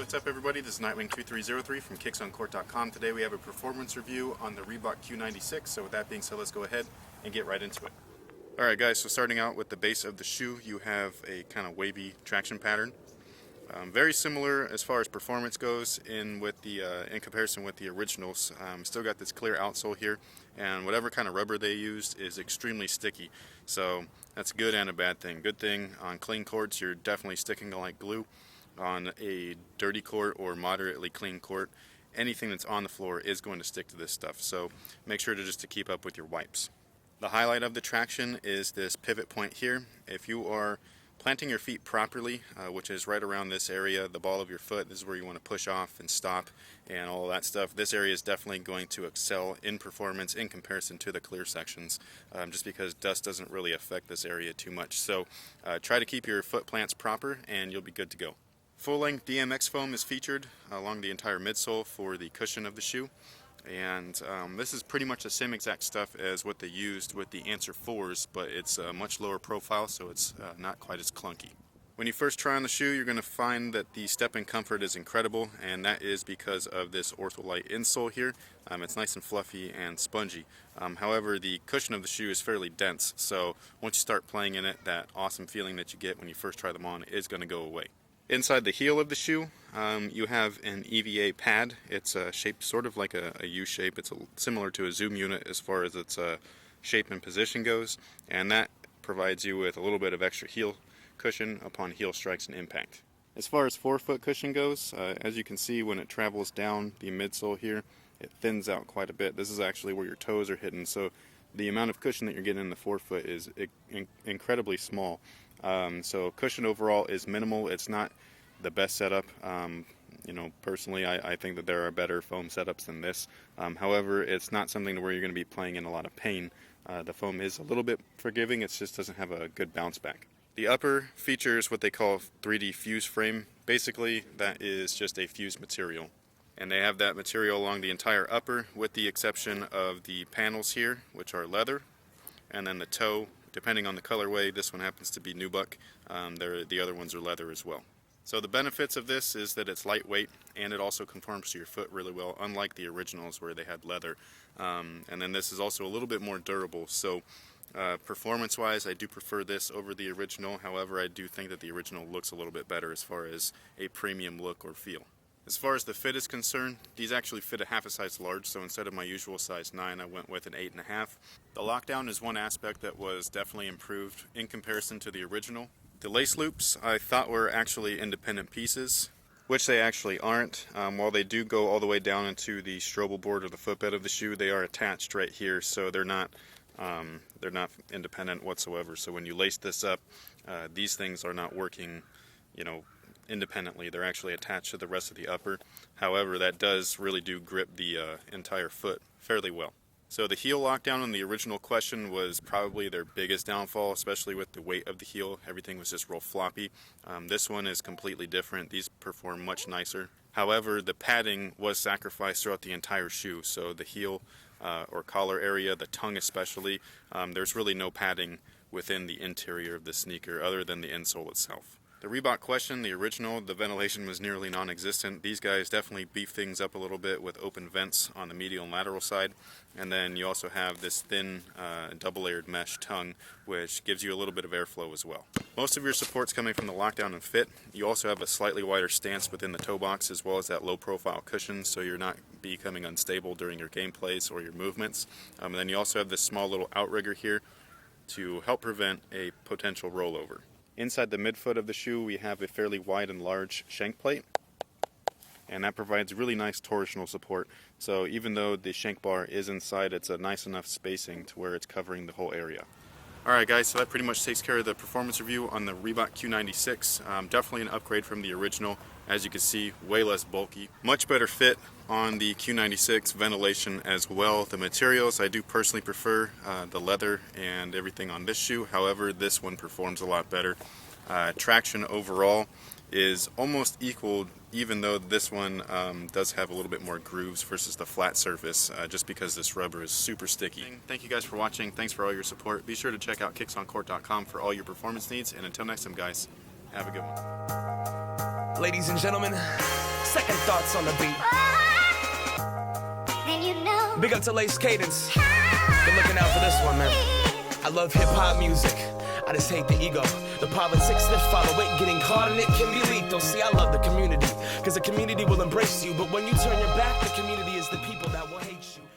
What's up everybody, this is Nightwing2303 from kicksoncourt.com. Today we have a performance review on the Reebok Q96, so with that being said, let's go ahead and get right into it. Alright guys, so starting out with the base of the shoe, you have a kind of wavy traction pattern. Very similar as far as performance goes in comparison with the originals. Still got this clear outsole here, and whatever kind of rubber they used is extremely sticky. So that's a good and a bad thing. Good thing on clean courts, you're definitely sticking to like glue. On a dirty court or moderately clean court, anything that's on the floor is going to stick to this stuff. So make sure to keep up with your wipes. The highlight of the traction is this pivot point here. If you are planting your feet properly, which is right around this area, the ball of your foot, this is where you want to push off and stop and all that stuff. This area is definitely going to excel in performance in comparison to the clear sections, just because dust doesn't really affect this area too much. So try to keep your foot plants proper and you'll be good to go. Full-length DMX foam is featured along the entire midsole for the cushion of the shoe, and this is pretty much the same exact stuff as what they used with the Answer 4s, but it's a much lower profile, so it's not quite as clunky. When you first try on the shoe, you're going to find that the step-in comfort is incredible, and that is because of this Ortholite insole here. It's nice and fluffy and spongy. However, the cushion of the shoe is fairly dense, so once you start playing in it, that awesome feeling that you get when you first try them on is going to go away. Inside the heel of the shoe, you have an EVA pad. It's shaped sort of like a U shape. It's similar to a zoom unit as far as its shape and position goes, and that provides you with a little bit of extra heel cushion upon heel strikes and impact. As far as forefoot cushion goes, as you can see when it travels down the midsole here, it thins out quite a bit. This is actually where your toes are hidden, so the amount of cushion that you're getting in the forefoot is incredibly small. So cushion overall is minimal. It's not the best setup. Personally, I think that there are better foam setups than this. However, it's not something where you're going to be playing in a lot of pain. The foam is a little bit forgiving. It just doesn't have a good bounce back. The upper features what they call 3D fuse frame. Basically, that is just a fused material. And they have that material along the entire upper, with the exception of the panels here, which are leather, and then the toe. Depending on the colorway, this one happens to be nubuck. The other ones are leather as well. So the benefits of this is that it's lightweight and it also conforms to your foot really well, unlike the originals where they had leather. And then this is also a little bit more durable. So performance-wise, I do prefer this over the original. However, I do think that the original looks a little bit better as far as a premium look or feel. As far as the fit is concerned, these actually fit a half a size large, so instead of my usual size 9, I went with an 8.5. The lockdown is one aspect that was definitely improved in comparison to the original. The lace loops I thought were actually independent pieces, which they actually aren't. While they do go all the way down into the strobel board or the footbed of the shoe, they are attached right here, so they're not independent whatsoever. So when you lace this up, these things are not working, independently. They're actually attached to the rest of the upper. However, that does really do grip the entire foot fairly well. So the heel lockdown on the original Question was probably their biggest downfall, especially with the weight of the heel. Everything was just real floppy. This one is completely different. These perform much nicer. However, the padding was sacrificed throughout the entire shoe. So the heel or collar area, the tongue especially, there's really no padding within the interior of the sneaker other than the insole itself. The Reebok Question, the original, the ventilation was nearly non-existent. These guys definitely beef things up a little bit with open vents on the medial and lateral side. And then you also have this thin double-layered mesh tongue, which gives you a little bit of airflow as well. Most of your support's coming from the lockdown and fit. You also have a slightly wider stance within the toe box, as well as that low-profile cushion, so you're not becoming unstable during your game plays or your movements. And then you also have this small little outrigger here to help prevent a potential rollover. Inside the midfoot of the shoe, we have a fairly wide and large shank plate, and that provides really nice torsional support. So even though the shank bar is inside, it's a nice enough spacing to where it's covering the whole area. Alright guys, so that pretty much takes care of the performance review on the Reebok Q96. Definitely an upgrade from the original. As you can see, way less bulky. Much better fit on the Q96, ventilation as well. The materials, I do personally prefer the leather and everything on this shoe. However, this one performs a lot better. Traction overall is almost equal, even though this one does have a little bit more grooves versus the flat surface, just because this rubber is super sticky. Thank you guys for watching. Thanks for all your support. Be sure to check out kicksoncourt.com for all your performance needs, and until next time guys, have a good one. Ladies and gentlemen, Second thoughts on the beat. Then you know. Big up to Lace Cadence. Been looking out for this one, man. I love hip-hop music. I just hate the ego. The politics that follow it, getting caught in it can be lethal. See, I love the community, cause the community will embrace you. But when you turn your back, the community is the people that will hate you.